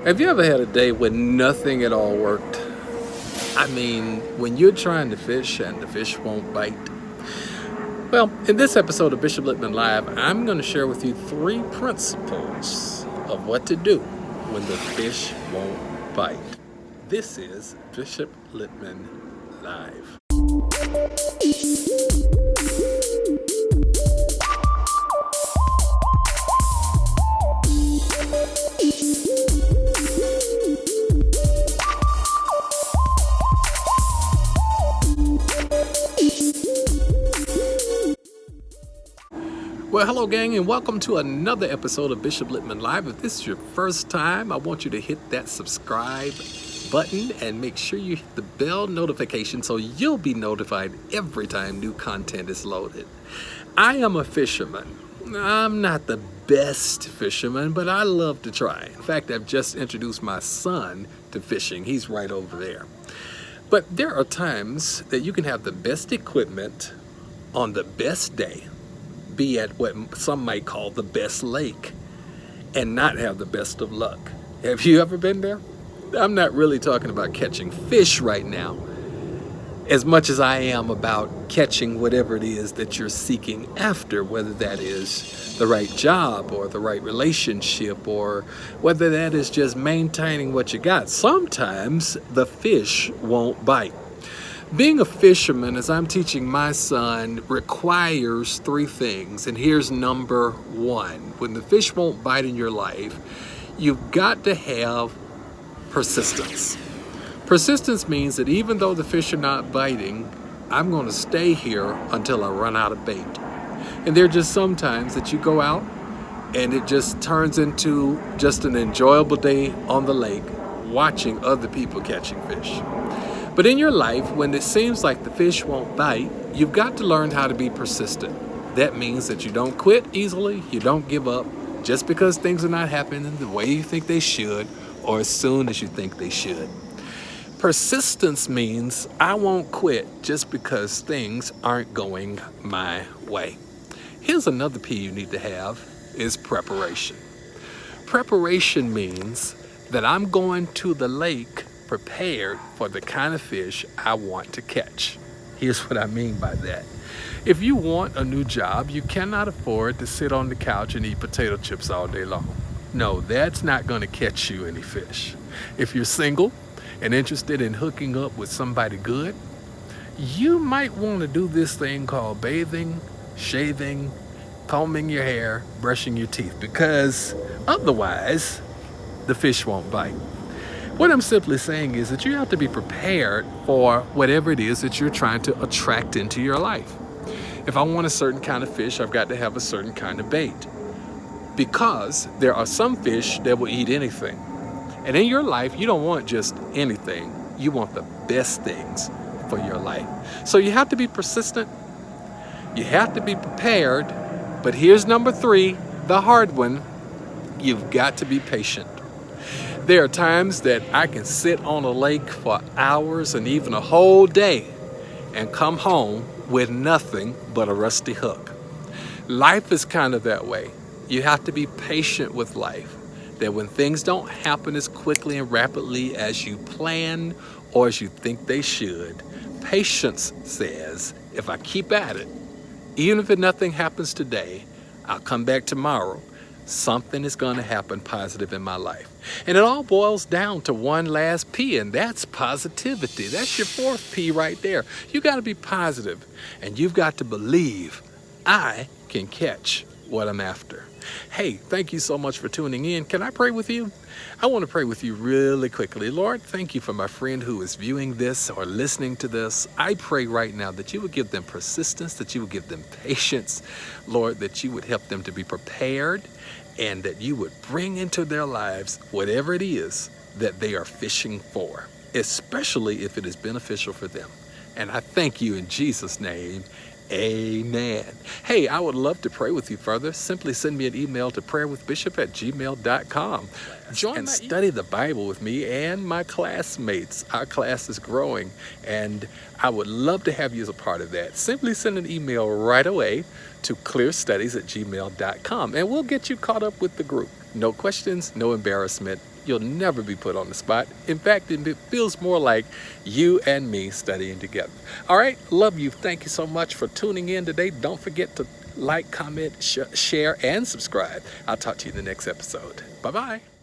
Have you ever had a day when nothing at all worked? I mean, when you're trying to fish and the fish won't bite? Well, in this episode of Bishop Litman Live, I'm going to share with you 3 principles of what to do when the fish won't bite. This is Bishop Litman Live. Well, hello gang, and welcome to another episode of Bishop Litman Live. If this is your first time, I want you to hit that subscribe button and make sure you hit the bell notification so you'll be notified every time new content is loaded. I am a fisherman. I'm not the best fisherman, but I love to try. In fact, I've just introduced my son to fishing. He's right over there. But there are times that you can have the best equipment on the best day, be at what some might call the best lake, and not have the best of luck. Have you ever been there? I'm not really talking about catching fish right now, as much as I am about catching whatever it is that you're seeking after, whether that is the right job or the right relationship, or whether that is just maintaining what you got. Sometimes the fish won't bite. Being a fisherman, as I'm teaching my son, requires 3 things. And here's number 1. When the fish won't bite in your life, you've got to have persistence. Persistence means that even though the fish are not biting, I'm going to stay here until I run out of bait. And there are just some times that you go out and it just turns into just an enjoyable day on the lake watching other people catching fish. But in your life, when it seems like the fish won't bite, you've got to learn how to be persistent. That means that you don't quit easily, you don't give up just because things are not happening the way you think they should or as soon as you think they should. Persistence means I won't quit just because things aren't going my way. Here's another P you need to have is preparation. Preparation means that I'm going to the lake prepared for the kind of fish I want to catch. Here's what I mean by that. If you want a new job, you cannot afford to sit on the couch and eat potato chips all day long. No, that's not going to catch you any fish. If you're single and interested in hooking up with somebody good, you might want to do this thing called bathing, shaving, combing your hair, brushing your teeth, because otherwise the fish won't bite. What I'm simply saying is that you have to be prepared for whatever it is that you're trying to attract into your life. If I want a certain kind of fish, I've got to have a certain kind of bait, because there are some fish that will eat anything. And in your life, you don't want just anything. You want the best things for your life. So you have to be persistent. You have to be prepared. But here's number 3, the hard one. You've got to be patient. There are times that I can sit on a lake for hours and even a whole day and come home with nothing but a rusty hook. Life is kind of that way. You have to be patient with life. That when things don't happen as quickly and rapidly as you plan or as you think they should, patience says, if I keep at it, even if nothing happens today, I'll come back tomorrow. Something is going to happen positive in my life. And it all boils down to one last P, and that's positivity. That's your 4th P right there. You got to be positive, and you've got to believe I can catch what I'm after. Hey, thank you so much for tuning in. Can I pray with you? I want to pray with you really quickly. Lord, thank you for my friend who is viewing this or listening to this. I pray right now that you would give them persistence, that you would give them patience, Lord, that you would help them to be prepared, and that you would bring into their lives whatever it is that they are fishing for, especially if it is beneficial for them. And I thank you in Jesus' name. Amen. Hey, I would love to pray with you further. Simply send me an email to prayerwithbishop@gmail.com. Join and study the Bible with me and my classmates. Our class is growing, and I would love to have you as a part of that. Simply send an email right away to clearstudies@gmail.com, and we'll get you caught up with the group. No questions, no embarrassment. You'll never be put on the spot. In fact, it feels more like you and me studying together. All right, love you. Thank you so much for tuning in today. Don't forget to like, comment, share, and subscribe. I'll talk to you in the next episode. Bye-bye.